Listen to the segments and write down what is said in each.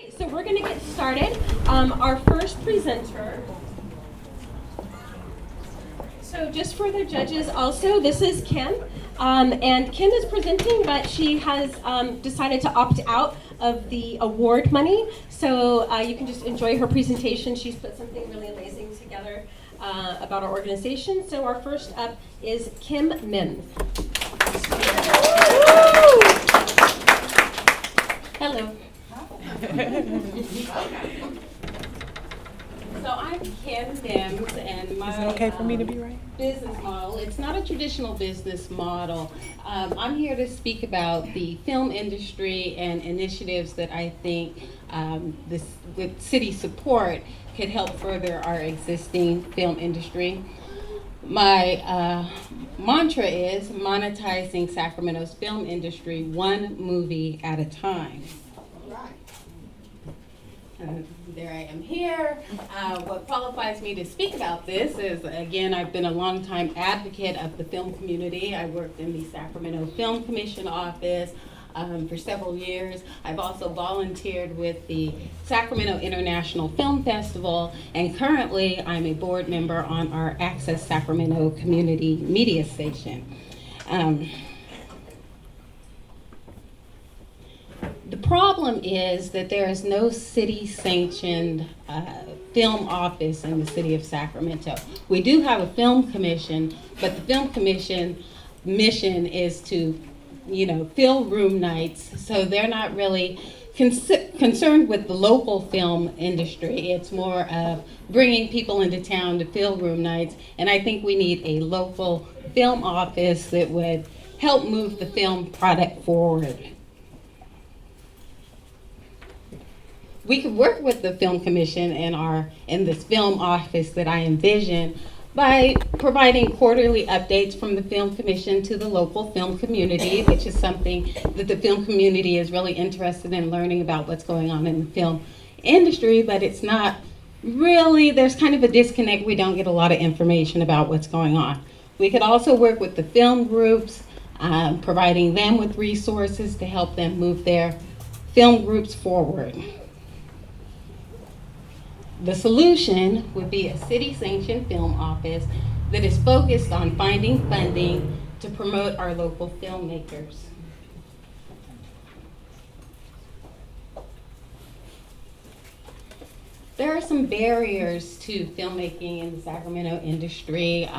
So we're going to get started. Our first presenter. So just for the judges also, this is Kim. And Kim is presenting, but she has decided to opt out of the award money. So you can just enjoy her presentation. She's put something really amazing together about our organization. So our first up is Kim Mims. Hello. So I'm Kim Mims, and my Is it okay for me to be right? business model, it's not a traditional business model. I'm here to speak about the film industry and initiatives that I think with city support could help further our existing film industry. My mantra is monetizing Sacramento's film industry one movie at a time. There I am here. What qualifies me to speak about this is, again, I've been a longtime advocate of the film community. I worked in the Sacramento Film Commission office for several years. I've also volunteered with the Sacramento International Film Festival, and currently I'm a board member on our Access Sacramento community media station. The problem is that there is no city-sanctioned film office in the city of Sacramento. We do have a film commission, but the film commission mission is to, fill room nights. So they're not really concerned with the local film industry. It's more of bringing people into town to fill room nights. And I think we need a local film office that would help move the film product forward. We could work with the film commission in this film office that I envision by providing quarterly updates from the film commission to the local film community, which is something that the film community is really interested in learning about what's going on in the film industry, but it's not really, there's kind of a disconnect. We don't get a lot of information about what's going on. We could also work with the film groups, providing them with resources to help them move their film groups forward. The solution would be a city-sanctioned film office that is focused on finding funding to promote our local filmmakers. There are some barriers to filmmaking in the Sacramento industry.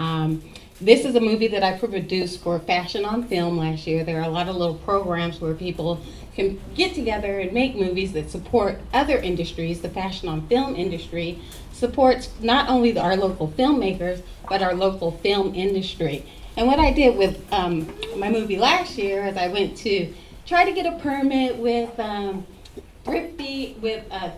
This is a movie that I produced for Fashion on Film last year. There are a lot of little programs where people can get together and make movies that support other industries. The Fashion on Film industry supports not only our local filmmakers, but our local film industry. And what I did with my movie last year is I went to try to get a permit with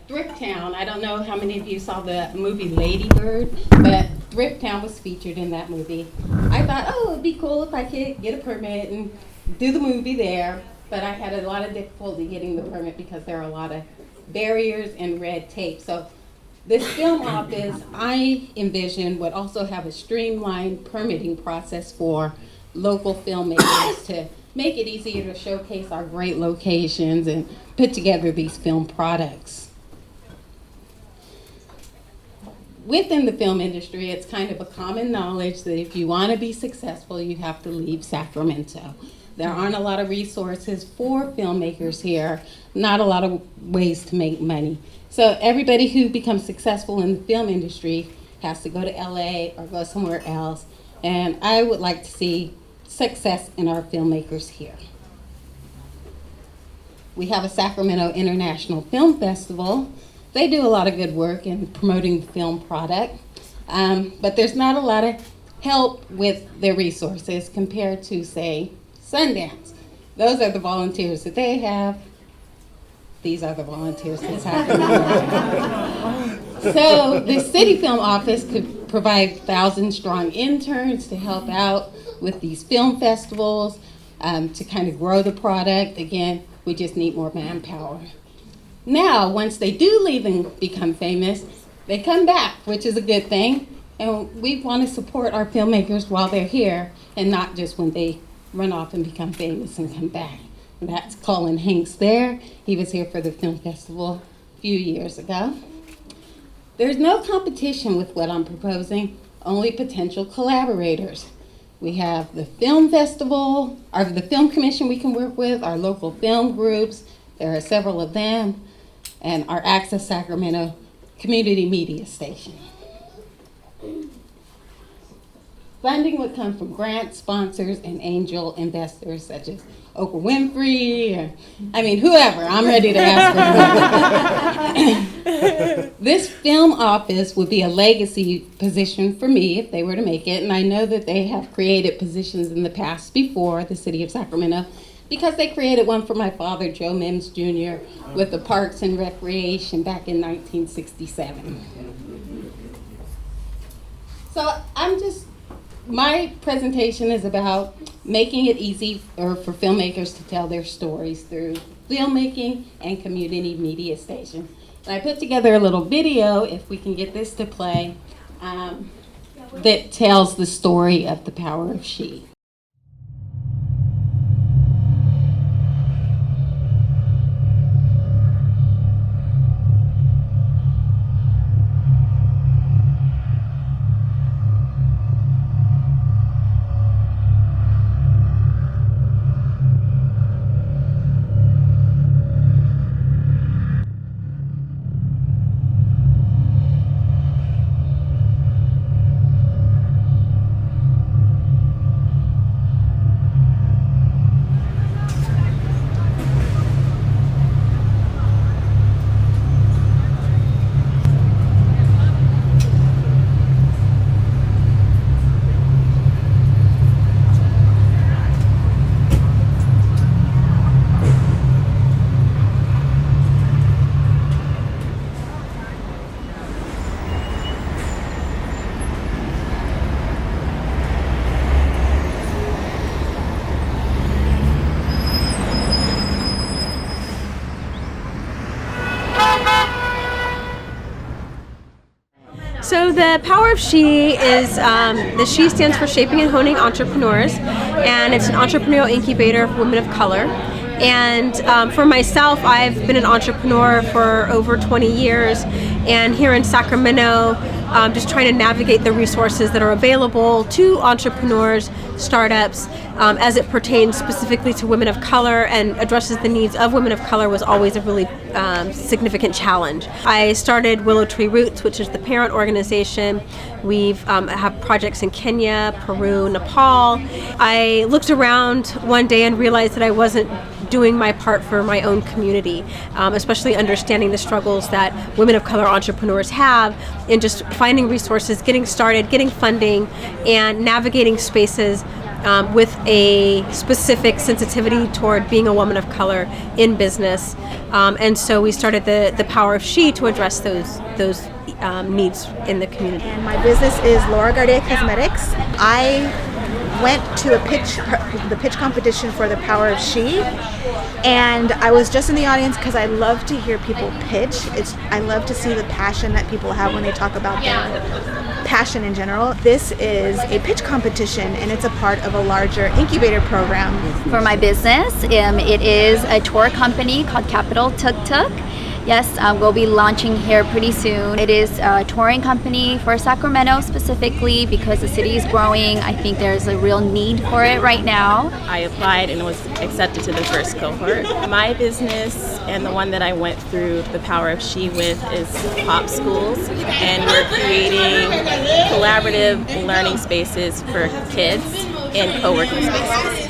Thrift Town. I don't know how many of you saw the movie Lady Bird, but Thrift Town was featured in that movie. I thought, oh, it'd be cool if I could get a permit and do the movie there, but I had a lot of difficulty getting the permit because there are a lot of barriers and red tape. So this film office, I envision, would also have a streamlined permitting process for local filmmakers to make it easier to showcase our great locations and put together these film products. Within the film industry, it's kind of a common knowledge that if you want to be successful, you have to leave Sacramento. There aren't a lot of resources for filmmakers here, not a lot of ways to make money. So everybody who becomes successful in the film industry has to go to LA or go somewhere else. And I would like to see success in our filmmakers here. We have a Sacramento International Film Festival. They do a lot of good work in promoting the film product, but there's not a lot of help with their resources compared to, say, Sundance. Those are the volunteers that they have. These are the volunteers that Sacramento. So the city film office could provide 1,000-strong interns to help out with these film festivals, to kind of grow the product. Again, we just need more manpower. Now, once they do leave and become famous, they come back, which is a good thing. And we want to support our filmmakers while they're here and not just when they run off and become famous and come back. And that's Colin Hanks there. He was here for the film festival few years ago. There's no competition with what I'm proposing, only potential collaborators. We have the film festival, or the film commission we can work with, our local film groups, there are several of them, and our Access Sacramento community media station. Funding would come from grant sponsors and angel investors such as Oprah Winfrey, or, whoever. I'm ready to ask for This film office would be a legacy position for me if they were to make it, and I know that they have created positions in the past before the City of Sacramento because they created one for my father, Joe Mims Jr., with the Parks and Recreation back in 1967. So my presentation is about making it easy for filmmakers to tell their stories through filmmaking and community media station. And I put together a little video, if we can get this to play, that tells the story of the power of she. So the Power of She is, the She stands for Shaping and Honing Entrepreneurs, and it's an entrepreneurial incubator for women of color. And for myself, I've been an entrepreneur for over 20 years, and here in Sacramento, just trying to navigate the resources that are available to entrepreneurs, startups, as it pertains specifically to women of color and addresses the needs of women of color was always a really significant challenge. I started Willow Tree Roots, which is the parent organization. We've have projects in Kenya, Peru, Nepal. I looked around one day and realized that I wasn't doing my part for my own community, especially understanding the struggles that women of color entrepreneurs have in just finding resources, getting started, getting funding, and navigating spaces with a specific sensitivity toward being a woman of color in business. And so we started the Power of She to address those needs in the community. And my business is Laura Gardet Cosmetics. I went to the pitch competition for the Power of She, and I was just in the audience because I love to hear people pitch. I love to see the passion that people have when they talk about their passion in general. This is a pitch competition, and it's a part of a larger incubator program. For my business, it is a tour company called Capital Tuk Tuk. Yes, we'll be launching here pretty soon. It is a touring company for Sacramento specifically because the city is growing. I think there's a real need for it right now. I applied and was accepted to the first cohort. My business and the one that I went through the Power of She with is Pop Schools, and we're creating collaborative learning spaces for kids in co-working spaces.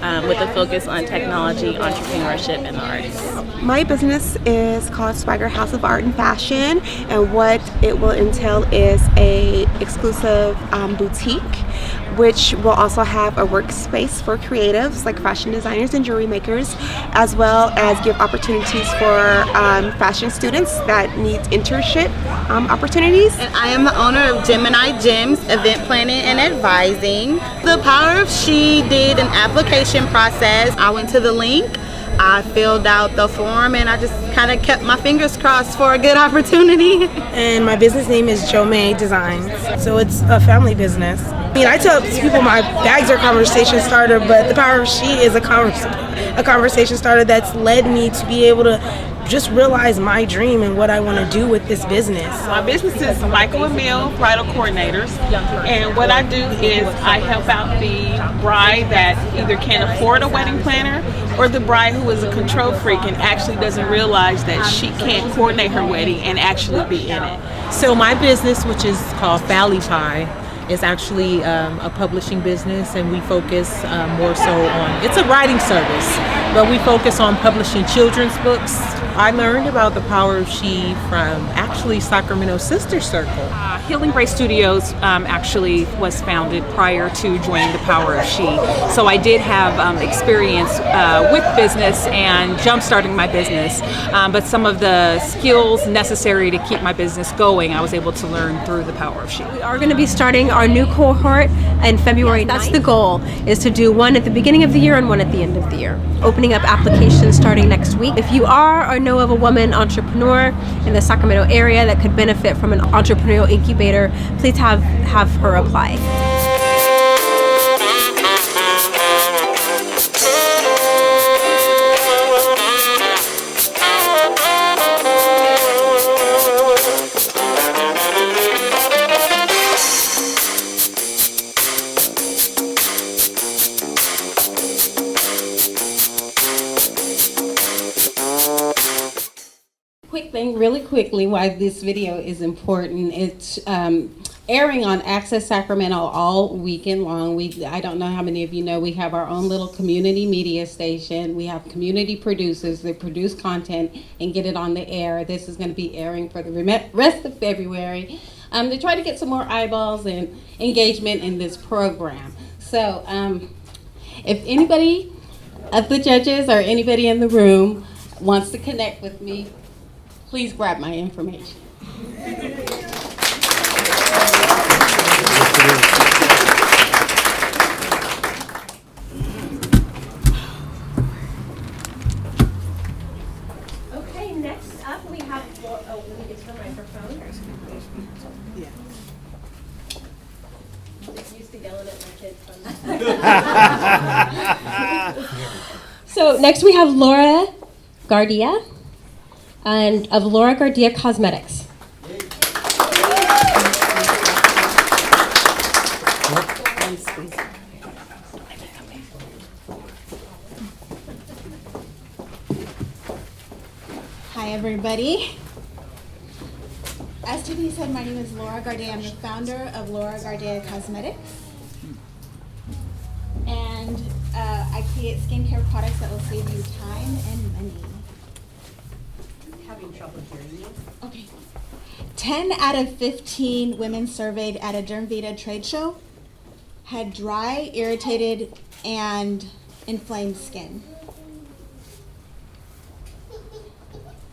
With a focus on technology, entrepreneurship, and the arts. My business is called Swagger House of Art and Fashion, and what it will entail is a exclusive boutique, which will also have a workspace for creatives like fashion designers and jewelry makers, as well as give opportunities for fashion students that need internship opportunities. And I am the owner of Gemini Gems, event planning and advising. The Power of She did an application process. I went to the link, I filled out the form, and I just kind of kept my fingers crossed for a good opportunity. And my business name is Jo May Designs, so it's a family business. I tell people my bags are a conversation starter, but the Power of She is a conversation starter that's led me to be able to just realize my dream and what I want to do with this business. My business is Michael and Mill Bridal Coordinators, and what I do is I help out the bride that either can't afford a wedding planner or the bride who is a control freak and actually doesn't realize that she can't coordinate her wedding and actually be in it. So my business, which is called Valley Pie, is actually a publishing business, and we focus more so on, it's a writing service, but we focus on publishing children's books. I learned about the Power of She from actually Sacramento Sister Circle. Healing Grace Studios actually was founded prior to joining the Power of She. So I did have experience with business and jump-starting my business, but some of the skills necessary to keep my business going, I was able to learn through the Power of She. We are going to be starting our new cohort in February 9th. That's the goal, is to do one at the beginning of the year and one at the end of the year. Opening up applications starting next week. If you are or know of a woman entrepreneur in the Sacramento area that could benefit from an entrepreneurial incubator, please have her apply. Quick thing, really quickly, why this video is important. It's airing on Access Sacramento all weekend long. I don't know how many of you know, we have our own little community media station. We have community producers that produce content and get it on the air. This is going to be airing for the rest of February to try to get some more eyeballs and engagement in this program. So if anybody of the judges or anybody in the room wants to connect with me, please grab my information. Okay, next up we have, let me get to the microphone. Yeah. I'm just used to yelling at my kids. So next we have Laura Gardia, and of Laura Gardia Cosmetics. Hi, everybody. As Tiffany said, my name is Laura Gardia. I'm the founder of Laura Gardia Cosmetics. And I create skincare products that will save you time and money. Having trouble hearing you. Okay. 10 out of 15 women surveyed at a Dermvita trade show had dry, irritated, and inflamed skin.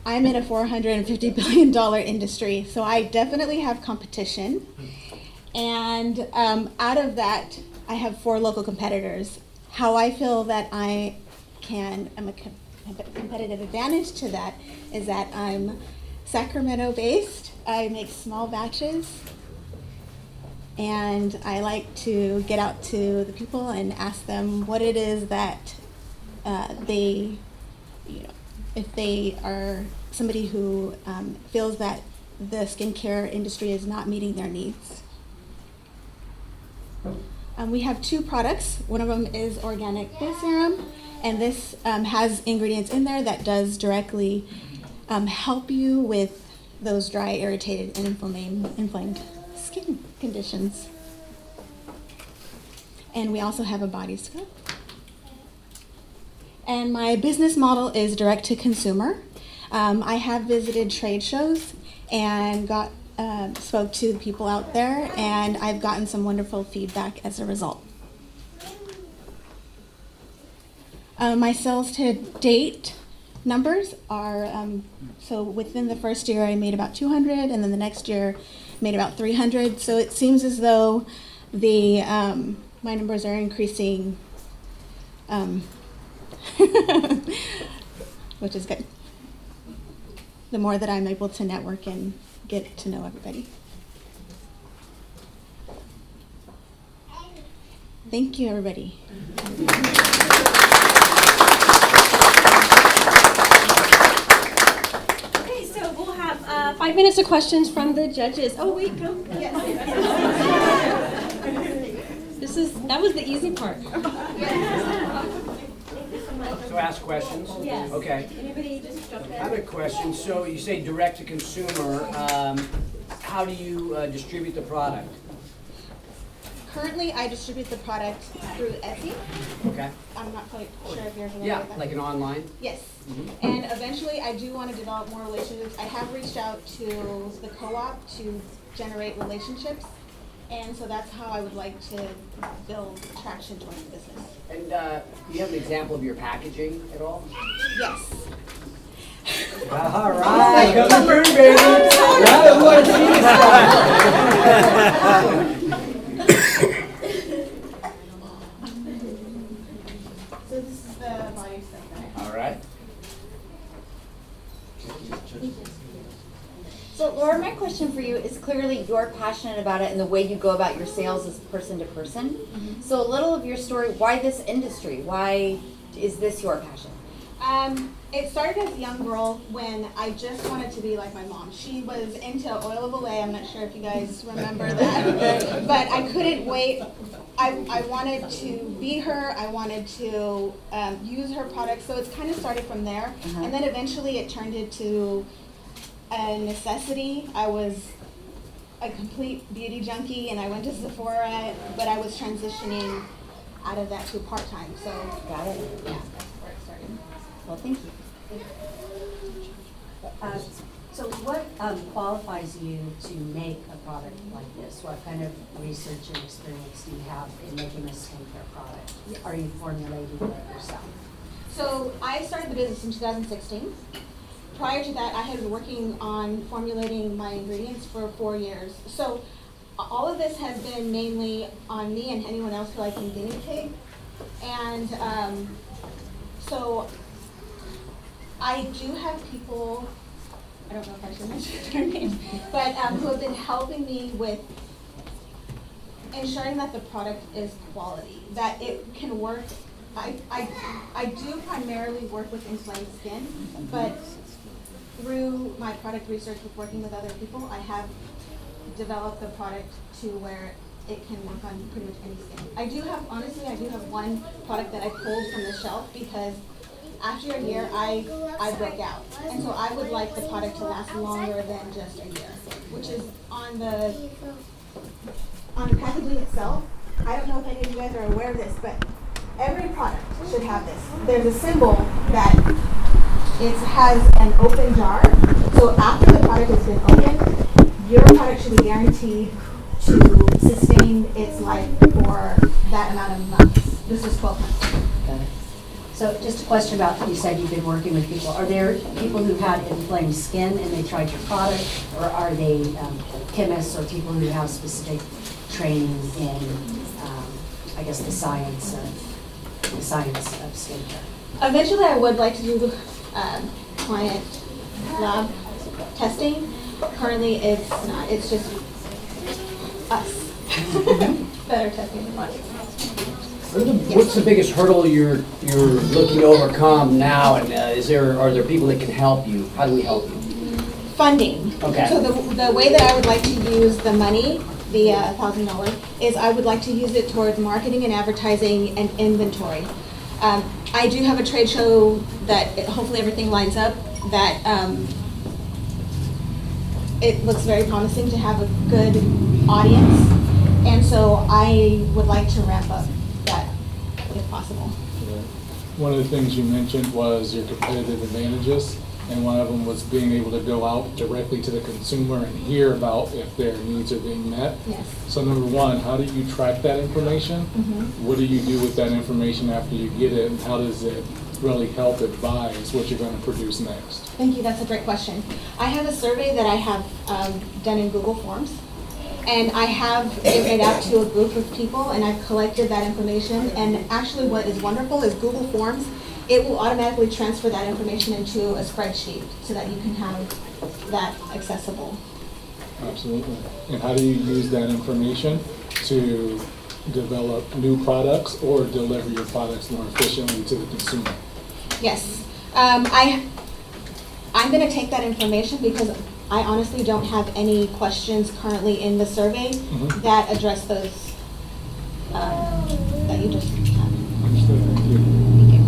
I'm in a $450 billion industry, so I definitely have competition. And out of that, I have 4 local competitors. How I feel that I'm a competitive advantage to that is that I'm Sacramento based. I make small batches, and I like to get out to the people and ask them what it is that they, if they are somebody who feels that the skincare industry is not meeting their needs. We have 2 products. One of them is organic face serum, and this has ingredients in there that does directly help you with those dry, irritated, and inflamed skin conditions. And we also have a body scrub. And my business model is direct to consumer. I have visited trade shows and spoke to people out there, and I've gotten some wonderful feedback as a result. My sales to date numbers are, so within the first year I made about 200, and then the next year made about 300. So it seems as though the my numbers are increasing, which is good. The more that I'm able to network and get to know everybody. Thank you, everybody. 5 minutes of questions from the judges. Oh, wait, come. Yes. That was the easy part. So ask questions? Yes. Okay. Anybody just jump in? I have a question. So you say direct to consumer. How do you distribute the product? Currently, I distribute the product through Etsy. Okay. I'm not quite sure if you're familiar Yeah, with that. like an online? Yes. And eventually, I do want to develop more relationships. I have reached out to the co-op to generate relationships. And so that's how I would like to build traction towards the business. And do you have an example of your packaging at all? Yes. All right, come through, baby. Now I want to see this. So this is the body segment. All right. So Laura, my question for you is clearly you're passionate about it and the way you go about your sales is person to person. So a little of your story, why this industry? Why is this your passion? It started as a young girl when I just wanted to be like my mom. She was into Oil of Olay. I'm not sure if you guys remember that, but I couldn't wait. I wanted to be her. I wanted to use her products. So it's kind of started from there. And then eventually it turned into a necessity. I was a complete beauty junkie and I went to Sephora, but I was transitioning out of that to part-time. So Got it. yeah, that's where it started. Well, thank you. So what qualifies you to make a product like this? What kind of research and experience do you have in making a skincare product? Are you formulating it yourself? So I started the business in 2016. Prior to that, I had been working on formulating my ingredients for 4 years. So all of this has been mainly on me and anyone else who I can guinea pig. And so I do have people, I don't know if I should mention their names, but who have been helping me with ensuring that the product is quality, that it can work. I do primarily work with inflamed skin, but through my product research with working with other people, I have developed the product to where it can work on pretty much any skin. I do have one product that I pulled from the shelf because after a year, I broke out. And so I would like the product to last longer than just a year, which is on the packaging itself. I don't know if any of you guys are aware of this, but every product should have this. There's a symbol that it has an open jar. So after the product has been opened, your product should be guaranteed to sustain its life for that amount of months. This is 12 months. Okay. So just a question about, you said you've been working with people. Are there people who had inflamed skin and they tried your product, or are they chemists or people who have specific training in, I guess, the science of skincare? Eventually, I would like to do client lab testing. Currently, it's not. It's just us that are testing the product. What's the biggest hurdle you're looking to overcome now, and are there people that can help you? How do we help you? Funding. Okay. So the way that I would like to use the money, the $1,000, is I would like to use it towards marketing and advertising and inventory. I do have a trade show that hopefully everything lines up, that it looks very promising to have a good audience, and so I would like to ramp up that if possible. One of the things you mentioned was your competitive advantages, and one of them was being able to go out directly to the consumer and hear about if their needs are being met. Yes. So number one, how do you track that information? What do you do with that information after you get it, and how does it really help advise what you're going to produce next? Thank you, that's a great question. I have a survey that I have done in Google Forms, and I have given it out to a group of people, and I've collected that information. And actually what is wonderful is Google Forms, it will automatically transfer that information into a spreadsheet so that you can have that accessible. Absolutely. And how do you use that information to develop new products or deliver your products more efficiently to the consumer? Yes. I'm going to take that information because I honestly don't have any questions currently in the survey that address those that you just had. Understood. Thank you. Thank you.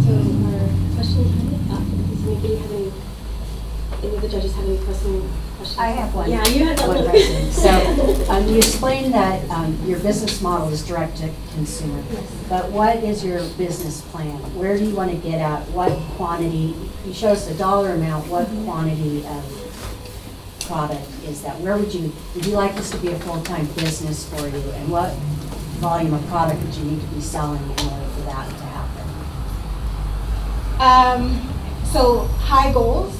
So our question, does anybody have any of the judges have any personal questions? I have one. Yeah, you had one one. question. So you explained that your business model is direct to consumer. But what is your business plan? Where do you want to get at? What quantity? You show us the dollar amount. What quantity of product is that? Would you like this to be a full-time business for you? And what volume of product would you need to be selling in order for that to happen? So high goals.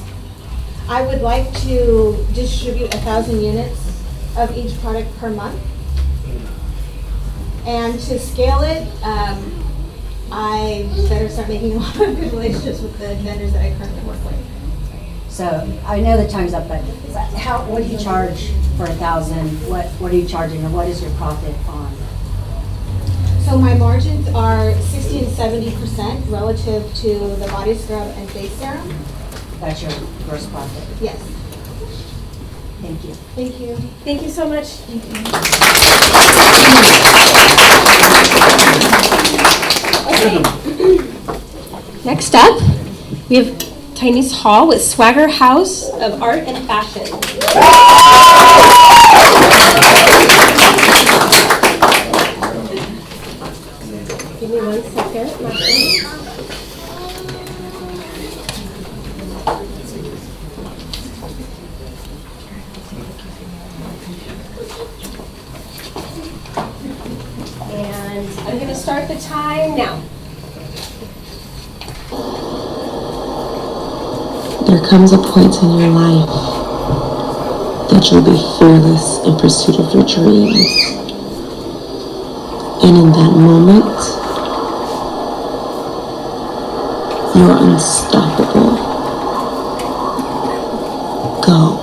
I would like to distribute 1,000 units of each product per month. And to scale it, I better start making a lot of good relationships with the vendors that I currently work with. So I know the time's up, but what do you charge for 1,000? What are you charging, or what is your profit on? So my margins are 60 and 70% relative to the body scrub and face serum. That's your gross profit? Yes. Thank you. Thank you. Thank you so much. Thank you. Okay. Next up, we have Tynese Hall with Swagger House of Art and Fashion. Give me 1 second. And I'm going to start the time now. There comes a point in your life that you'll be fearless in pursuit of your dreams. And in that moment, you're unstoppable. Go.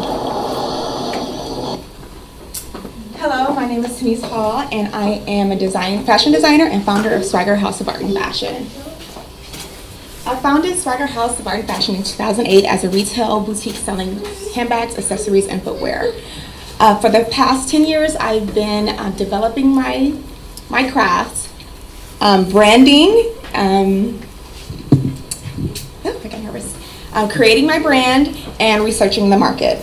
Hello, my name is Tynese Hall, and I am a fashion designer and founder of Swagger House of Art and Fashion. I founded Swagger House of Art and Fashion in 2008 as a retail boutique selling handbags, accessories, and footwear. For the past 10 years, I've been developing my craft, branding, I got nervous, creating my brand, and researching the market.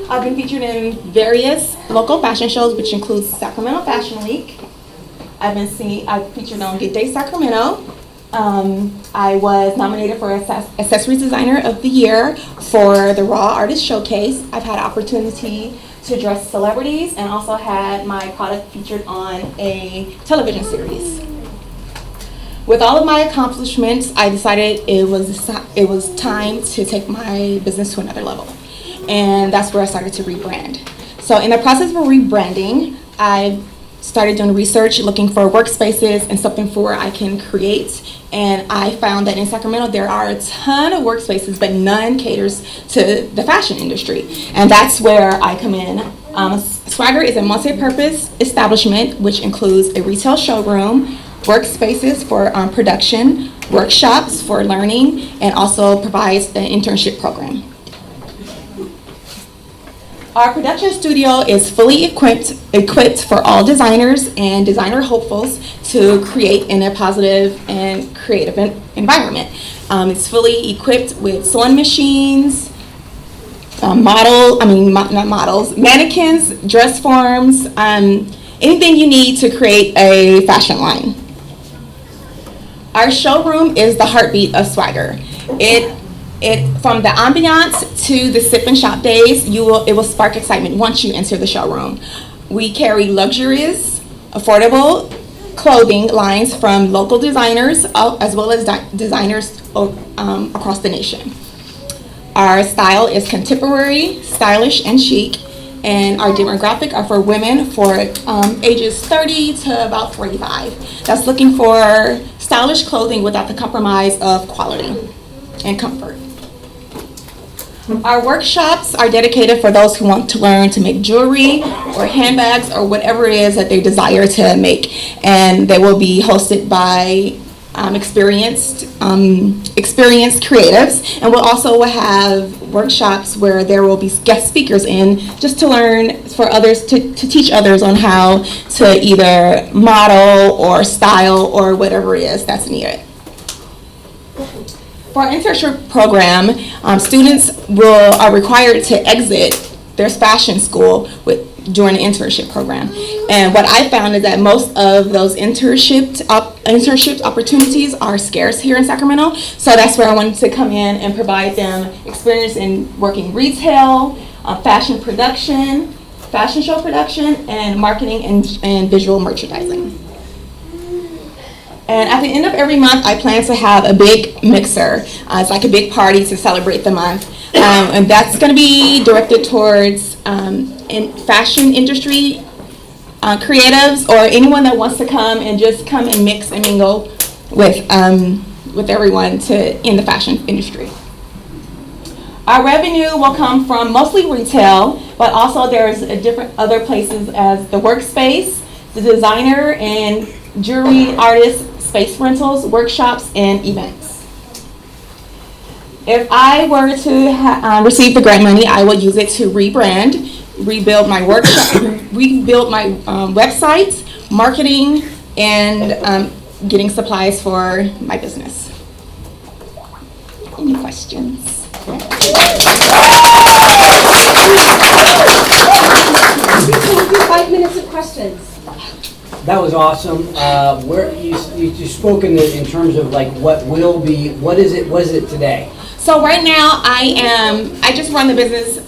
I've been featured in various local fashion shows, which includes Sacramento Fashion Week. I've featured on Good Day Sacramento. I was nominated for Accessories Designer of the Year for the Raw Artist Showcase. I've had opportunity to dress celebrities and also had my product featured on a television series. With all of my accomplishments, I decided it was time to take my business to another level. And that's where I started to rebrand. So in the process of rebranding, I started doing research, looking for workspaces and something for where I can create. And I found that in Sacramento, there are a ton of workspaces, but none caters to the fashion industry. And that's where I come in. Swagger is a multi-purpose establishment, which includes a retail showroom, workspaces for production, workshops for learning, and also provides an internship program. Our production studio is fully equipped for all designers and designer hopefuls to create in a positive and creative environment. It's fully equipped with sewing machines, mannequins, dress forms, anything you need to create a fashion line. Our showroom is the heartbeat of Swagger. From the ambiance to the sip and shop days, it will spark excitement once you enter the showroom. We carry luxurious, affordable clothing lines from local designers as well as designers across the nation. Our style is contemporary, stylish, and chic, and our demographic are for women for ages 30 to about 45. That's looking for stylish clothing without the compromise of quality and comfort. Our workshops are dedicated for those who want to learn to make jewelry or handbags or whatever it is that they desire to make. And they will be hosted by experienced creatives, and we'll also have workshops where there will be guest speakers in, just to learn for others, to teach others on how to either model or style or whatever it is that's needed. For our internship program, students are required to exit their fashion school during the internship program. And what I found is that most of those internship opportunities are scarce here in Sacramento. So that's where I wanted to come in and provide them experience in working retail, fashion production, fashion show production, and marketing and visual merchandising. And at the end of every month, I plan to have a big mixer. It's like a big party to celebrate the month. And that's going to be directed towards in fashion industry creatives, or anyone that wants to come and just come and mix and mingle with everyone in the fashion industry. Our revenue will come from mostly retail, but also there's different other places as the workspace, the designer and jewelry artist, space rentals, workshops, and events. If I were to receive the grant money, I will use it to rebrand, rebuild my workshop, rebuild my website, marketing, and getting supplies for my business. Any questions? 5 minutes of questions. That was awesome. Where you spoke in terms of like what is it today? So right now I just run the business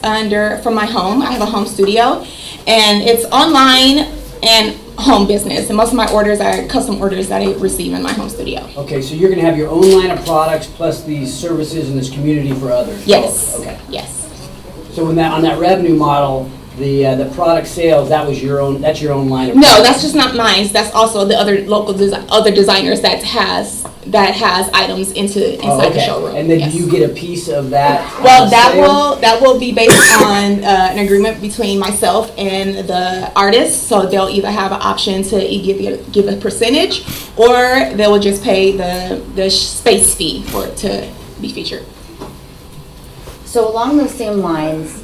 from my home. I have a home studio, and it's online and home business. And most of my orders are custom orders that I receive in my home studio. Okay, so you're going to have your own line of products plus these services in this community for others. Yes. Oh, okay. Yes. So on that revenue model, the product sales, that's your own line of No, products. that's just not mine. That's also the other local other designers that has items inside the showroom. And then do you get a piece of that? Well, that will be based on an agreement between myself and the artist. So they'll either have an option to give a percentage, or they will just pay the space fee for it to be featured. So along those same lines,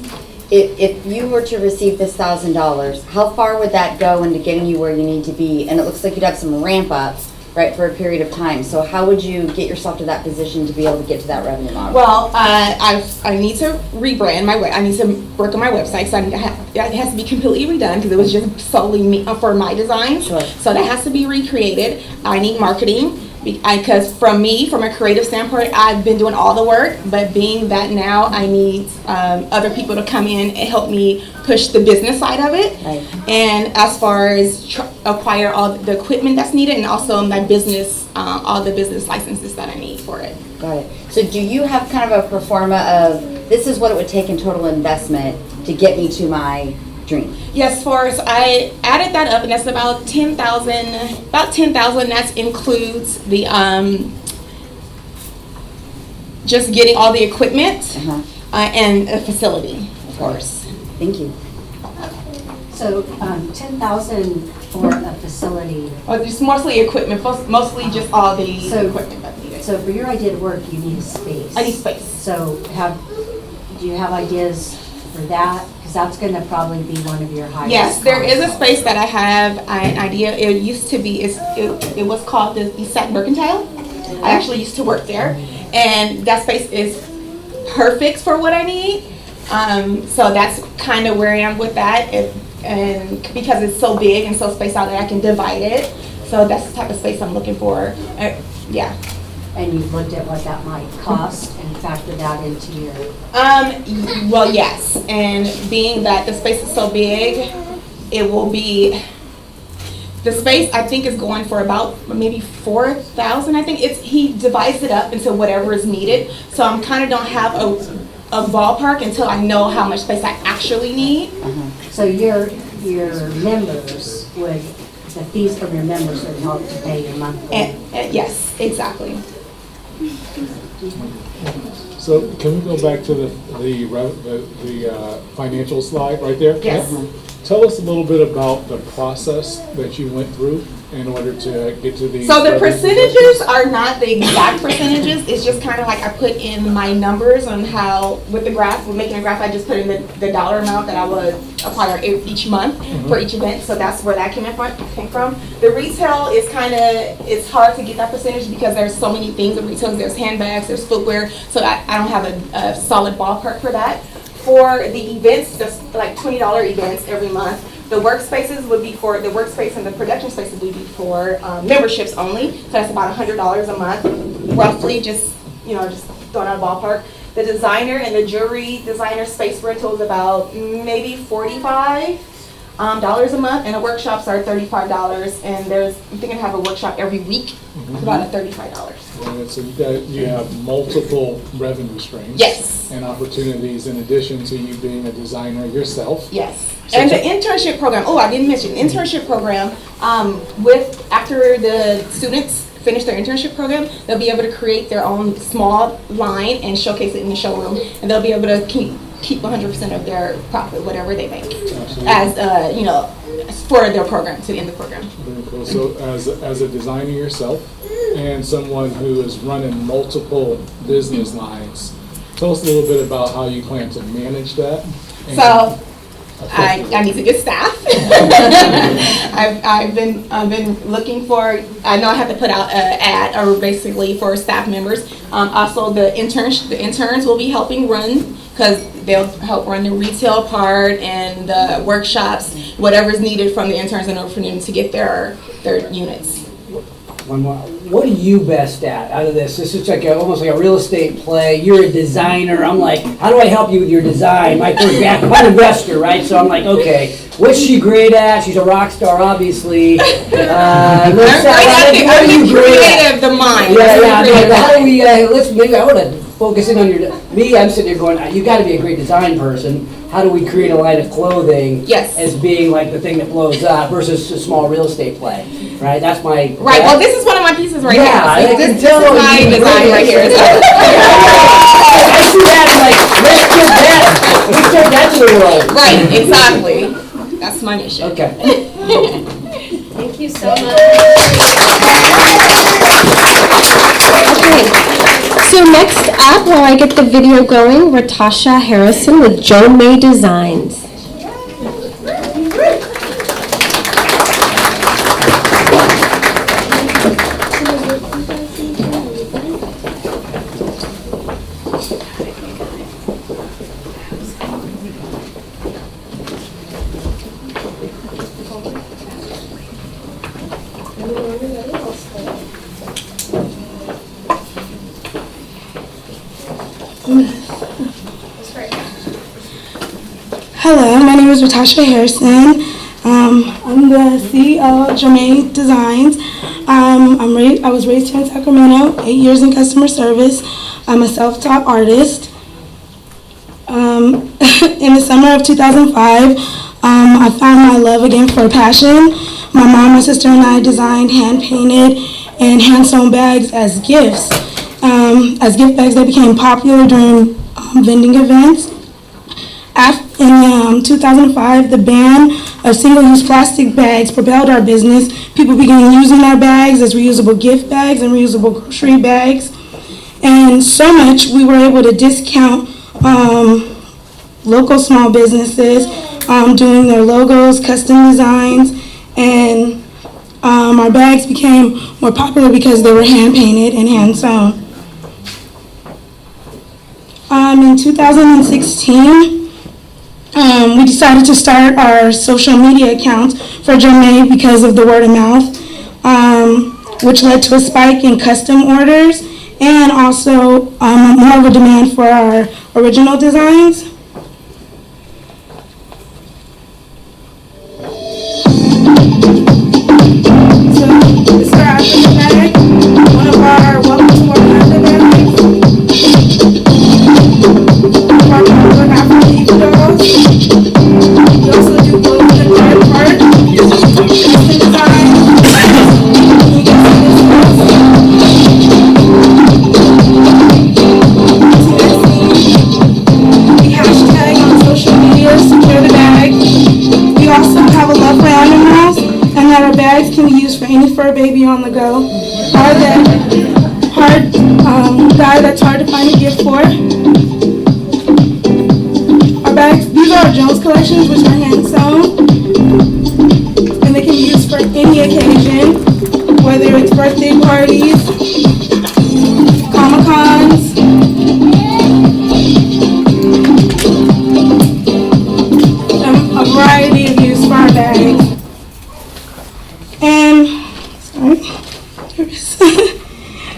if you were to receive this $1,000, how far would that go into getting you where you need to be? And it looks like you'd have some ramp up, right, for a period of time. So how would you get yourself to that position to be able to get to that revenue model? Well, I need to rebrand my I need to work on my website. So it has to be completely redone because it was just solely for my designs. Sure. So that has to be recreated. I need marketing. Because from a creative standpoint, I've been doing all the work, but being that now I need other people to come in and help me push the business side of it. Right. And as far as acquire all the equipment that's needed, and also my business, all the business licenses that I need for it. Got it. So do you have kind of a pro forma of this is what it would take in total investment to get me to my dream? Yes, so I added that up, and that's about 10,000. About 10,000. That includes the just getting all the equipment and a facility, of course. Thank you. So 10,000 for a facility. Well, just mostly equipment, mostly just all the equipment that's needed. So for your idea to work, you need a space. I need space. So do you have ideas for that? Because that's going to probably be one of your highest. Yes, there costs. is a space that I have an idea. It used to be, it was called the Sac Mercantile. I actually used to work there, and that space is perfect for what I need. So that's kind of where I am with that, and because it's so big and so spaced out that I can divide it. So that's the type of space I'm looking for. Yeah. And you've looked at what that might cost and factored that into your. Well, yes, and being that the space is so big, it will be. The space I think is going for about maybe 4,000. I think he divides it up into whatever is needed. So I'm kind of don't have a ballpark until I know how much space I actually need. So your members the fees from your members would help to pay your monthly. And yes, exactly. So can we go back to the financial slide right there? Yes. Tell us a little bit about the process that you went through in order to get to these? So the percentages are not the exact percentages. It's just kind of like I put in my numbers on how, with the graph, with making a graph, I just put in the dollar amount that I would acquire each month for each event. So that's where that came from. The retail is it's hard to get that percentage because there's so many things in retail. There's handbags, there's footwear. So I don't have a solid ballpark for that. For the events, just like $20 events every month, the workspaces would be for, the workspace and the production spaces would be for memberships only. So that's about $100 a month, roughly, just throwing out a ballpark. The designer and the jewelry designer space rental is about maybe $45 a month, and the workshops are $35. And I think I have a workshop every week, about $35. Right, so you have multiple revenue streams. Yes. And opportunities in addition to you being a designer yourself. Yes. And the internship program, I didn't mention, the internship program, after the students finish their internship program, they'll be able to create their own small line and showcase it in the showroom, and they'll be able to keep 100% of their profit, whatever they make, as for their program, to end the program. Very cool. So as a designer yourself and someone who is running multiple business lines, tell us a little bit about how you plan to manage that. So I need to get staff. I've been looking for. I know I have to put out an ad, or basically for staff members. Also, the interns will be helping run, because they'll help run the retail part and the workshops, whatever's needed from the interns in order for them to get their units. One more. What are you best at out of this? This is like almost like a real estate play. You're a designer. I'm like, how do I help you with your design? I'm an investor, right? So I'm like, okay, what's she great at? She's a rock star, obviously. I'm creative, the mind. Yeah. How do we? Maybe I want to focus in on me. I'm sitting there going, you got to be a great design person. How do we create a line of clothing as being like the thing that blows up versus a small real estate play, right? That's my... Right, well, this is one of my pieces right here. Yeah, This is my design right here. I see that, like, let's take that to the world. Right, exactly. That's my mission. Okay. Thank you so much. So next up, while I get the video going, Ratasha Harrison with Jo May Designs. Hello, my name is Ratasha Harrison. I'm the CEO of Jo May Designs. I was raised here in Sacramento, 8 years in customer service. I'm a self-taught artist. In the summer of 2005, I found my love again for passion. My mom, my sister, and I designed hand-painted and hand-sewn bags as gifts. As gift bags, they became popular during vending events. In 2005, the ban of single-use plastic bags propelled our business. People began using our bags as reusable gift bags and reusable grocery bags. And so much, we were able to discount local small businesses doing their logos, custom designs, and our bags became more popular because they were hand-painted and hand-sewn. In 2016, we decided to start our social media accounts for Jo May because of the word of mouth, which led to a spike in custom orders and also more of a demand for our original designs. So this is our African bag, one of our welcome to our African bags. Our African dolls. We also do clothing and third part, custom design. You can see this. We have for any fur baby on the go, guy that's hard to find a gift for. Our bags, these are our Jones collections, which are hand sewn, and they can be used for any occasion, whether it's birthday parties, Comic-Cons, a variety of use for our bags. And,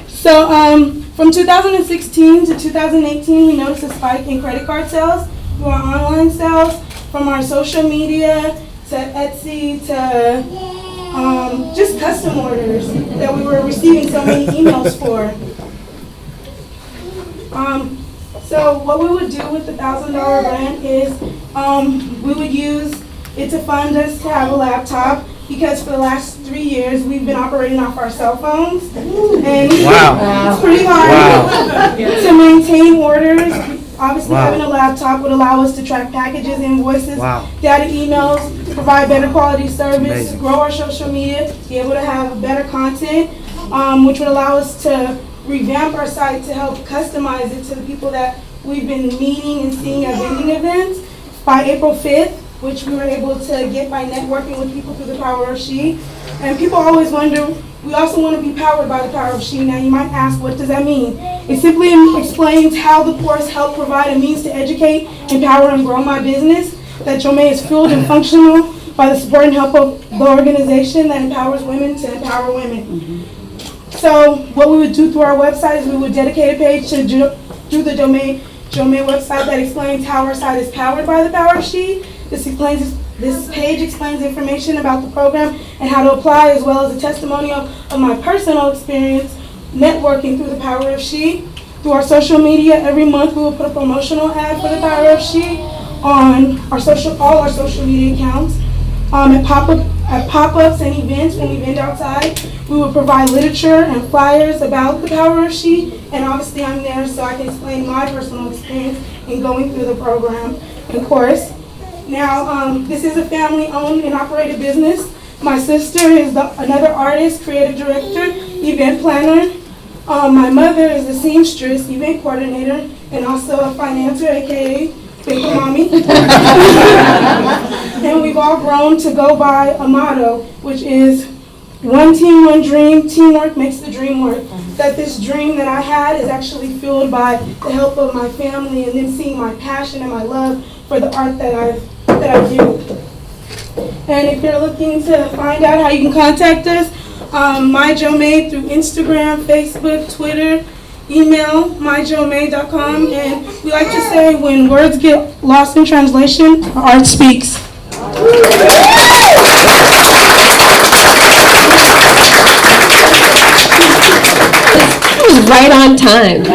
so from 2016 to 2018, we noticed a spike in credit card sales through our online sales, from our social media to Etsy to just custom orders that we were receiving so many emails for. So what we would do with the $1,000 grant is we would use it to fund us to have a laptop, because for the last 3 years we've been operating off our cell phones, and it's pretty hard to maintain orders. Obviously, having a laptop would allow us to track packages, invoices, data emails, provide better quality service, grow our social media, be able to have better content, which would allow us to revamp our site to help customize it to the people that we've been meeting and seeing at vending events. By April 5th, which we were able to get by networking with people through the Power of She. And people always wonder, we also want to be powered by the Power of She. Now you might ask, what does that mean? It simply explains how the course helped provide a means to educate, empower, and grow my business, that JOME is fueled and functional by the support and help of the organization that empowers women to empower women. So what we would do through our website is we would dedicate a page to through the JOME website that explains how our site is powered by the Power of She. This page explains information about the program and how to apply, as well as a testimonial of my personal experience networking through the Power of She. Through our social media, every month we will put a promotional ad for the Power of She on all our social media accounts. At pop-ups and events, when we vend outside, we will provide literature and flyers about the Power of She, and obviously I'm there so I can explain my personal experience in going through the program and course. Now, this is a family-owned and operated business. My sister is another artist, creative director, event planner. My mother is a seamstress, event coordinator, and also a financer, aka Paper Mommy. And we've all grown to go by a motto, which is one team, one dream, teamwork makes the dream work. That this dream that I had is actually fueled by the help of my family and them seeing my passion and my love for the art that I do. And if you're looking to find out how you can contact us, myJOME through Instagram, Facebook, Twitter, email myjome.com, and we like to say when words get lost in translation, art speaks. It was right on time.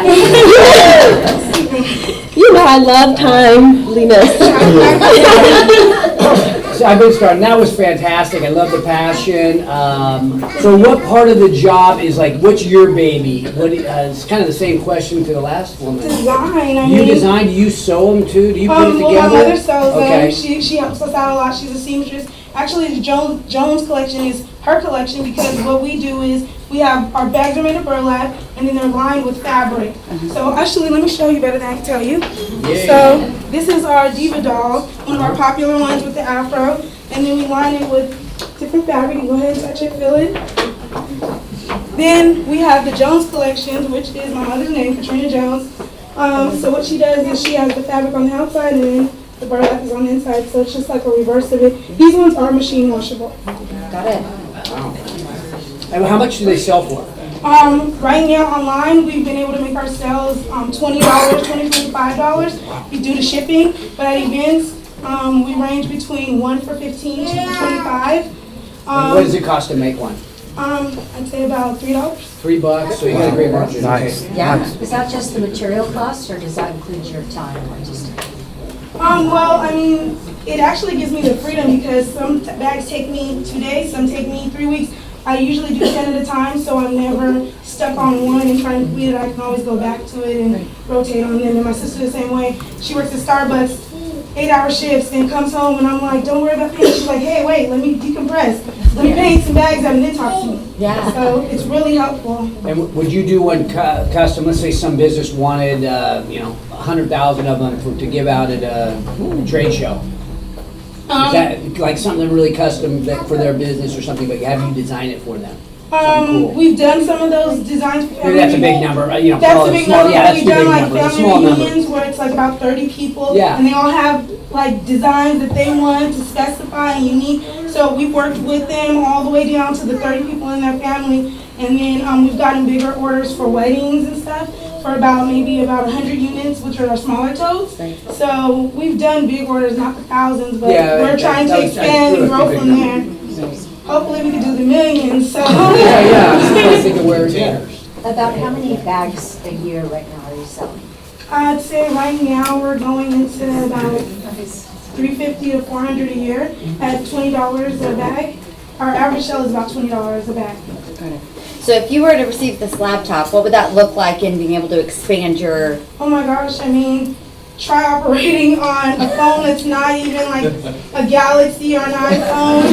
You know I love timeliness. So I've been starting. That was fantastic. I love the passion. So what part of the job is like, what's your baby? It's kind of the same question to the last woman. Design. You design? Do you sew them too? Do you put it together? Well, my mother sews okay. them. She helps us out a lot. She's a seamstress. Actually, the Jones collection is her collection, because what we do is we have our bags are made of burlap and then they're lined with fabric. So actually, let me show you better than I can tell you. Yeah. So this is our Diva doll, one of our popular ones with the afro, and then we line it with different fabric. You go ahead and touch it, feel it. Then we have the Jones collections, which is my mother's name, Katrina Jones. So what she does is she has the fabric on the outside and then the burlap is on the inside, so it's just like a reverse of it. These ones are machine washable. Got it. Wow. And how much do they sell for? Right now online, we've been able to make our sales $20, $25. We do the shipping, but at events, we range between 1 for $15 to 25. And what does it cost to make one? I'd say about $3. $3, so you got a great margin. Nice. Okay. Yeah. Is that just the material cost, or does that include your time? Or just Well, I mean, it actually gives me the freedom, because some bags take me 2 days, some take me 3 weeks. I usually do 10 at a time, so I'm never stuck on one and trying to complete it. I can always go back to it and rotate on them. And my sister the same way. She works at Starbucks 8-hour shifts and comes home and I'm like, don't worry about paint. She's like, hey, wait, let me decompress. Let me paint some bags out and then talk to me. Yeah. So it's really helpful. And would you do one custom? Let's say some business wanted, 100,000 of them to give out at a trade show. Is that like something really custom for their business or something? But have you design it for them? Cool. We've done some of those designs. Maybe that's a big number, That's a big number. Yeah, We've that's a done big like number. family reunions where it's like about 30 people. Yeah. And they all have like designs that they want to specify and unique. So we've worked with them all the way down to the 30 people in their family. And then we've gotten bigger orders for weddings and stuff for maybe about 100 units, which are our smaller totes. So we've done big orders, not the thousands, but we're trying to expand and grow from there. Hopefully we can do the millions, so. About how many bags a year right now are you selling? I'd say right now we're going into about 350 to 400 a year at $20 a bag. Our average sale is about $20 a bag. So if you were to receive this laptop, what would that look like in being able to expand your... Oh my gosh, I mean, try operating on a phone that's not even like a Galaxy or an iPhone.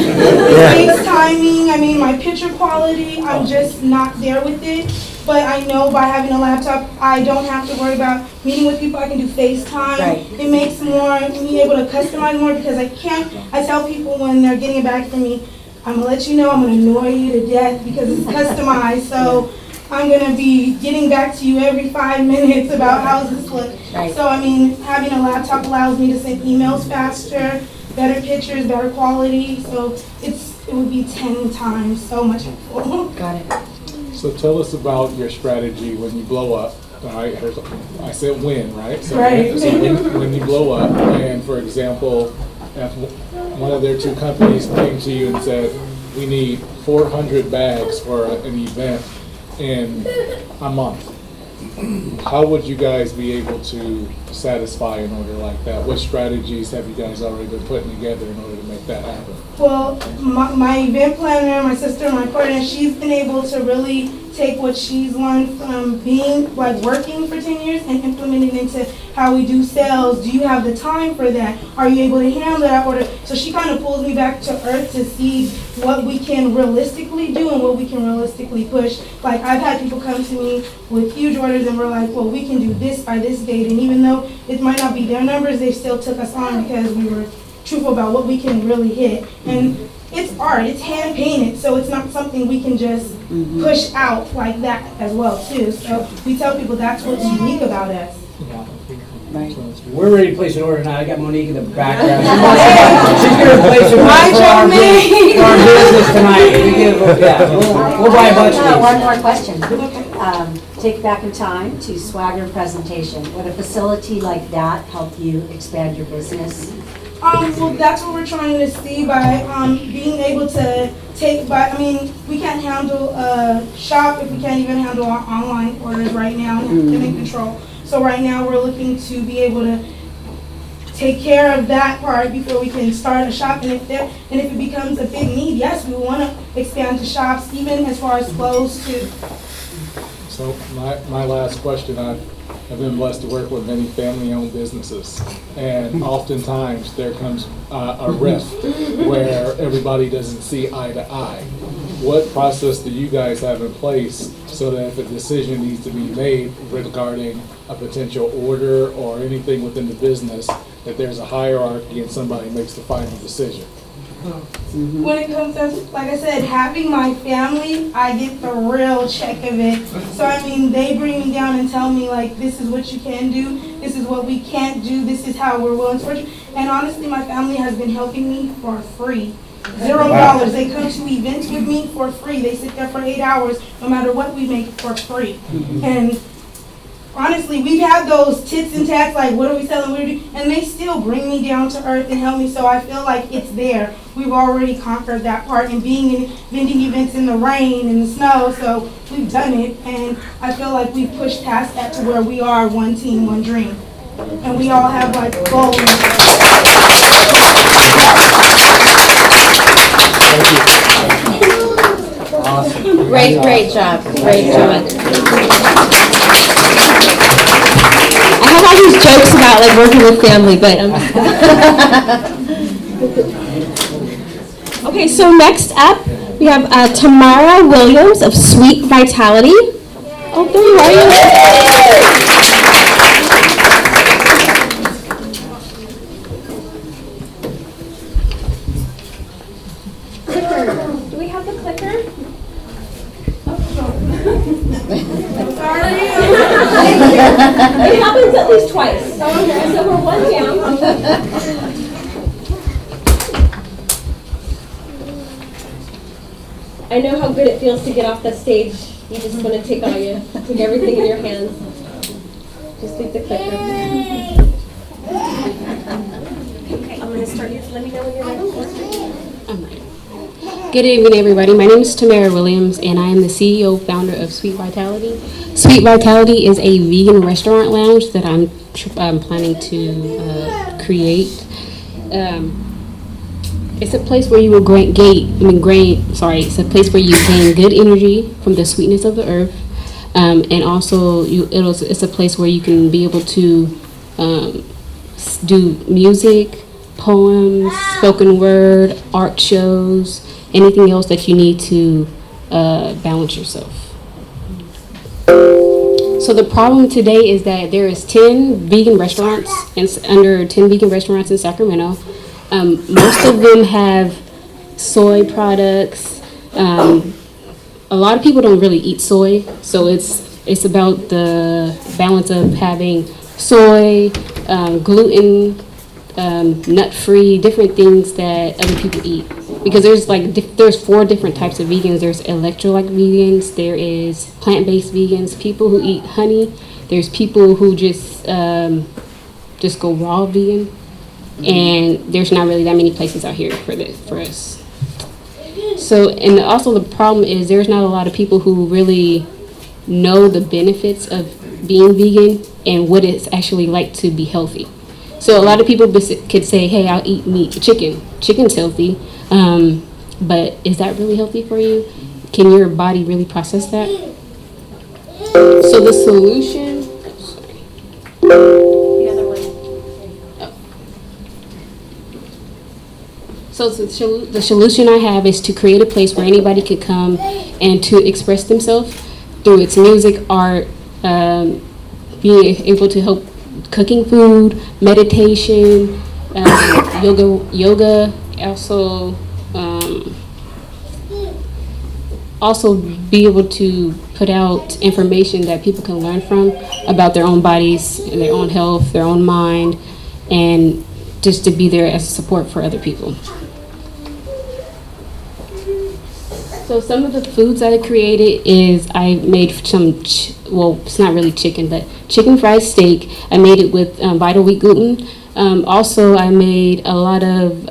FaceTiming, I mean, my picture quality, I'm just not there with it. But I know by having a laptop, I don't have to worry about meeting with people. I can do FaceTime. Right. It makes me able to customize more because I tell people when they're getting it back from me, I'm gonna let you know I'm gonna annoy you to death because it's customized. So I'm gonna be getting back to you every 5 minutes about how does this look. Right. So I mean, having a laptop allows me to send emails faster, better pictures, better quality. So it would be 10 times so much helpful. Got it. So tell us about your strategy when you blow up. All right, I said when, right? So, right. So when you blow up, and for example, if one of their two companies came to you and said, we need 400 bags for an event in a month, how would you guys be able to satisfy an order like that? What strategies have you guys already been putting together in order to make that happen? Well, my event planner, my sister, my partner, she's been able to really take what she's learned from being working for 10 years and implement it into how we do sales. Do you have the time for that? Are you able to handle that order? So she kind of pulls me back to earth to see what we can realistically do and what we can realistically push. Like I've had people come to me with huge orders and we're like, well, we can do this by this date. And even though it might not be their numbers, they still took us on because we were truthful about what we can really hit. And it's art, it's hand painted, so it's not something we can just push out like that as well too. So we tell people that's what's unique about us. Right. We're ready to place an order now. I got Monique in the background. She's going to place an order for our business tonight. We'll buy a bunch of these. One more question. Take back in time to Swagger presentation. Would a facility like that help you expand your business? Well, that's what we're trying to see by being able to we can't handle a shop if we can't even handle our online orders right now and in control. So right now we're looking to be able to take care of that part before we can start a shop. And if it becomes a big need, yes, we want to expand to shops, even as far as clothes too. So my last question, I've been blessed to work with many family-owned businesses, and oftentimes there comes a rift where everybody doesn't see eye to eye. What process do you guys have in place so that if a decision needs to be made regarding a potential order or anything within the business, that there's a hierarchy and somebody makes the final decision? When it comes to, like I said, having my family, I get the real check of it. So I mean, they bring me down and tell me like, this is what you can do, this is what we can't do, this is how we're willing to work. And honestly, my family has been helping me for free. $0. They come to events with me for free. They sit there for 8 hours, no matter what we make for free. And honestly, we've had those tits and tats, like what are we selling, what are we doing? And they still bring me down to earth and help me, so I feel like it's there. We've already conquered that part, and being in vending events in the rain and the snow, so we've done it, and I feel like we've pushed past that to where we are one team, one dream. And we all have like goals. Awesome. Great job. Great job. I have all these jokes about about like working with family, but Okay, so next up we have Tamara Williams of Sweet Vitality. Oh, there you are. Clicker. Do we have the clicker? It happens at least twice. Okay, so we're one down. I know how good it feels to get off that stage. You just want to take everything in your hands. Just leave the clicker. Okay, I'm going to start you. Let me know when you're ready. Good evening, everybody. My name is Tamara Williams, and I am the CEO, founder of Sweet Vitality. Sweet Vitality is a vegan restaurant lounge that I'm planning to create. It's a place where you will it's a place where you gain good energy from the sweetness of the earth, and also it's a place where you can be able to do music, poems, spoken word, art shows, anything else that you need to balance yourself. So the problem today is that there is 10 vegan restaurants, and under 10 vegan restaurants in Sacramento. Most of them have soy products. A lot of people don't really eat soy, so it's about the balance of having soy, gluten, nut-free, different things that other people eat. Because there's 4 different types of vegans. There's electrolyte vegans. There is plant-based vegans. People who eat honey. There's people who just go raw vegan. And there's not really that many places out here for us. So, and also the problem is there's not a lot of people who really know the benefits of being vegan and what it's actually like to be healthy. So a lot of people could say, hey, I'll eat meat, chicken. Chicken's healthy, but is that really healthy for you? Can your body really process that? So the solution, So the solution I have is to create a place where anybody could come and to express themselves through its music, art, being able to help cooking food, meditation, yoga, also be able to put out information that people can learn from about their own bodies, their own health, their own mind, and just to be there as support for other people. So some of the foods I created is I made some, it's not really chicken, but chicken fried steak. I made it with Vital Wheat gluten. Also, I made a lot of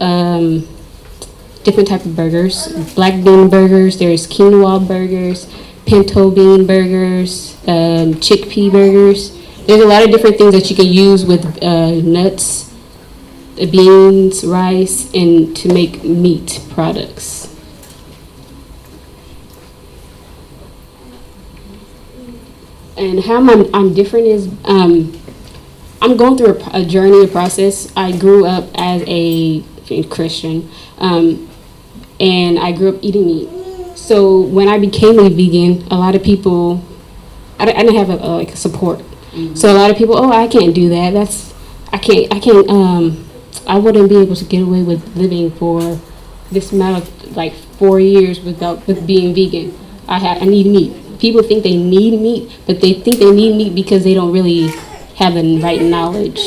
different type of burgers. Black bean burgers, there's quinoa burgers, pinto bean burgers, chickpea burgers. There's a lot of different things that you can use with nuts, beans, rice, and to make meat products. And how I'm different is I'm going through a journey, a process. I grew up as a Christian, and I grew up eating meat. So when I became a vegan, a lot of people, I didn't have a support. Mm-hmm. So a lot of people, I can't do that. I wouldn't be able to get away with living for this amount of 4 years with being vegan. I need meat. People think they need meat, but they think they need meat because they don't really have the right knowledge.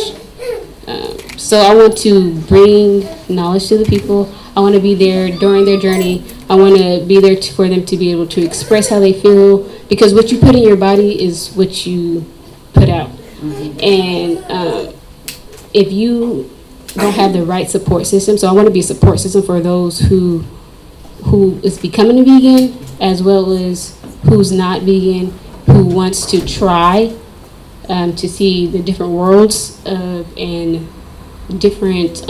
So I want to bring knowledge to the people. I want to be there during their journey. I want to be there for them to be able to express how they feel, because what you put in your body is what you put out. Mm-hmm. And if you don't have the right support system, so I want to be a support system for those who is becoming a vegan, as well as who's not vegan, who wants to try to see the different worlds and different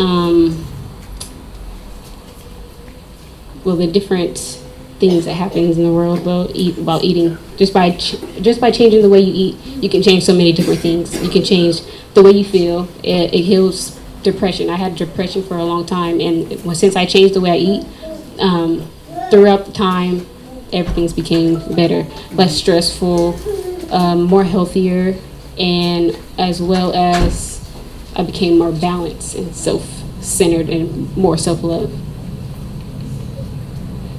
the different things that happens in the world about eating. Just by changing the way you eat, you can change so many different things. You can change the way you feel. It heals depression. I had depression for a long time, and since I changed the way I eat, throughout the time, everything's became better, less stressful, more healthier, and as well as I became more balanced and self-centered and more self-love.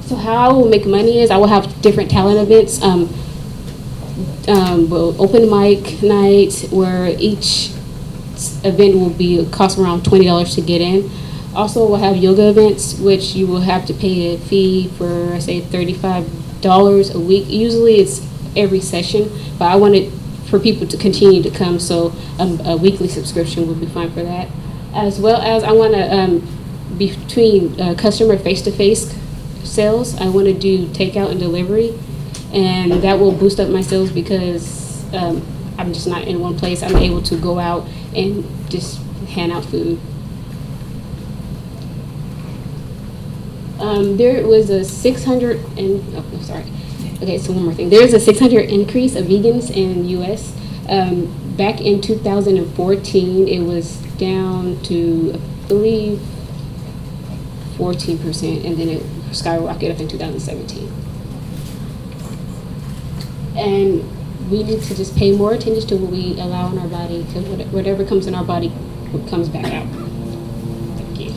So how I will make money is I will have different talent events. We'll open mic night where each event will cost around $20 to get in. Also, we'll have yoga events, which you will have to pay a fee for, say, $35 a week. Usually it's every session, but I wanted for people to continue to come, so a weekly subscription would be fine for that. As well as I want to, between customer face-to-face sales, I want to do takeout and delivery, and that will boost up my sales because I'm just not in one place. I'm able to go out and just hand out food. There was a 600 and okay, so one more thing. There's a 600 increase of vegans in the U.S. Back in 2014, it was down to, I believe, 14%, and then it skyrocketed up in 2017. And we need to just pay more attention to what we allow in our body, because whatever comes in our body comes back out. Thank you.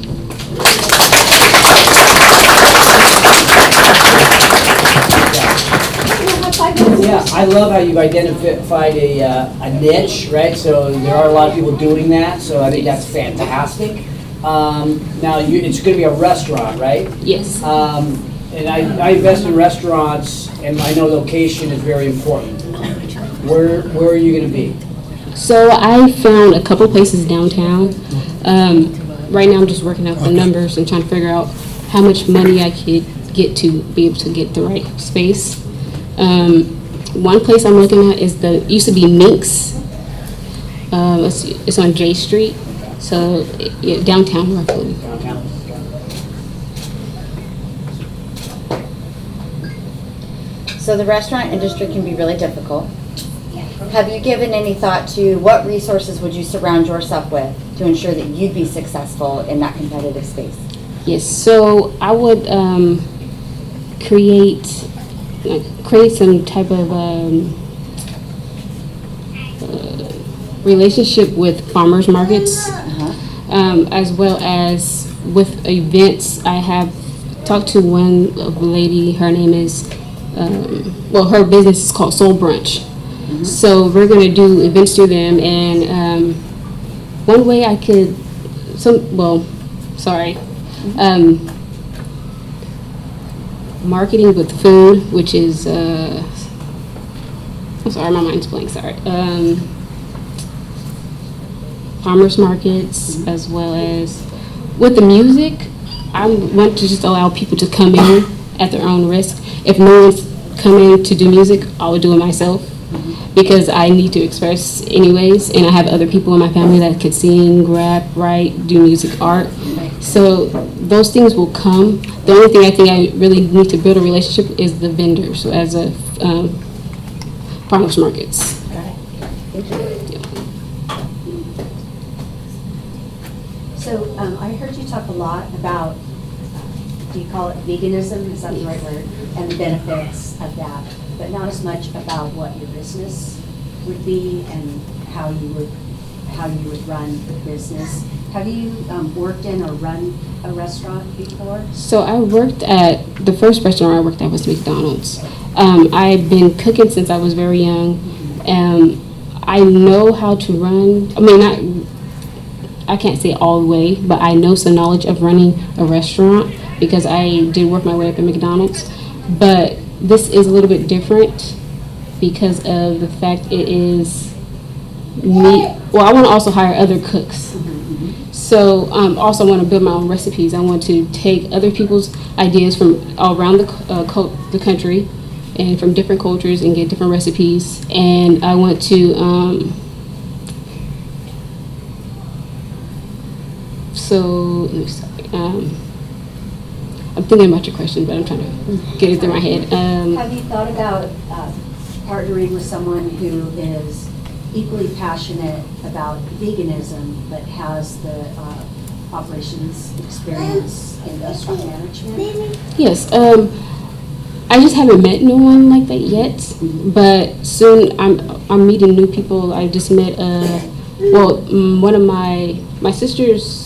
Yeah, I love how you've identified a niche, right? So there are a lot of people doing that, so I think that's fantastic. Now, it's going to be a restaurant, right? Yes. And I invest in restaurants, and I know location is very important. Where are you going to be? So I found a couple places downtown. Right now I'm just working out the numbers and trying to figure out how much money I could get to be able to get the right space. One place I'm looking at is used to be Minx. It's on J Street, so downtown roughly. Downtown. So the restaurant industry can be really difficult. Have you given any thought to what resources would you surround yourself with to ensure that you'd be successful in that competitive space? Yes, so I would create some type of relationship with farmers markets, as well as with events. I have talked to one lady. Her name is, her business is called Soul Brunch. So we're going to do events through them, and one way I could, marketing with food, which is, I'm sorry, my mind's blank, sorry. Farmers markets, as well as with the music, I want to just allow people to come in at their own risk. If no one's coming to do music, I would do it myself. Because I need to express anyways, and I have other people in my family that could sing, rap, write, do music, art. So those things will come. The only thing I think I really need to build a relationship is the vendors, so as a farmers markets. So I heard you talk a lot about, do you call it veganism, is that the right word? And the benefits of that, but not as much about what your business would be and how you would run the business. Have you worked in or run a restaurant before? So I worked at, the first restaurant I worked at was McDonald's. I've been cooking since I was very young. I know how to run, I can't say all the way, but I know some knowledge of running a restaurant because I did work my way up at McDonald's. But this is a little bit different because of the fact it is me. Well, I want to also hire other cooks. So also I want to build my own recipes. I want to take other people's ideas from all around the country and from different cultures and get different recipes. And I want to I'm thinking about your question, but I'm trying to get it through my head. Have you thought about partnering with someone who is equally passionate about veganism, but has the operations experience in restaurant management? Yes, I just haven't met no one like that yet, but soon I'm meeting new people. I just met one of my sister's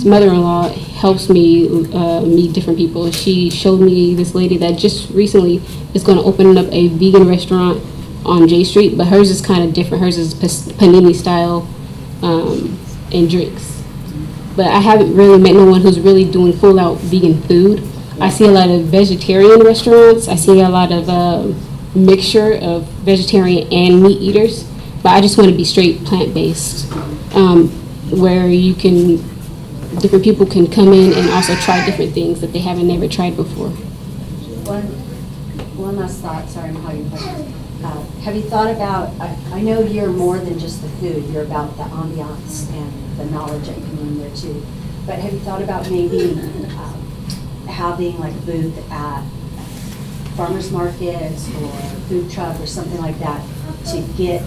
mother-in-law helps me meet different people. She showed me this lady that just recently is going to open up a vegan restaurant on J Street, but hers is kind of different. Hers is panini style and drinks. But I haven't really met no one who's really doing full out vegan food. I see a lot of vegetarian restaurants. I see a lot of mixture of vegetarian and meat eaters. But I just want to be straight plant-based, where different people can come in and also try different things that they haven't never tried before. One last thought, sorry, I'm hogging questions. Have you thought about, I know you're more than just the food, you're about the ambiance and the knowledge that you can bring there too. But have you thought about maybe having like a booth at farmers markets or food truck or something like that to get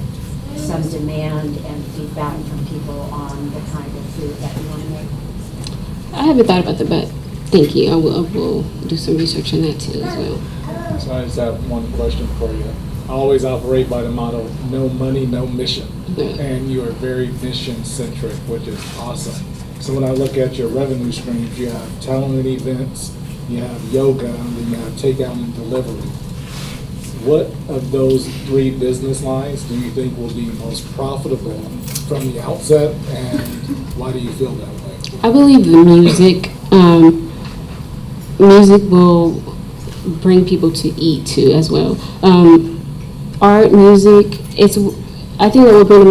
some demand and feedback from people on the kind of food that you want to make? I haven't thought about that, but thank you. I will do some research on that too as well. So I just have one question for you. I always operate by the motto, no money, no mission. And you are very mission-centric, which is awesome. So when I look at your revenue streams, you have talent events, you have yoga, and then you have takeout and delivery. What of those three business lines do you think will be most profitable from the outset, and why do you feel that way? I believe the music. Music will bring people to eat too as well. Art, music, I think that will bring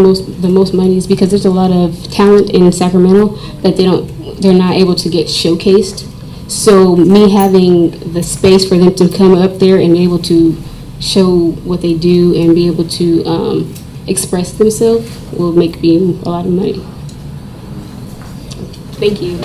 the most money is because there's a lot of talent in Sacramento that they're not able to get showcased. So me having the space for them to come up there and be able to show what they do and be able to express themselves will make me a lot of money. Thank you.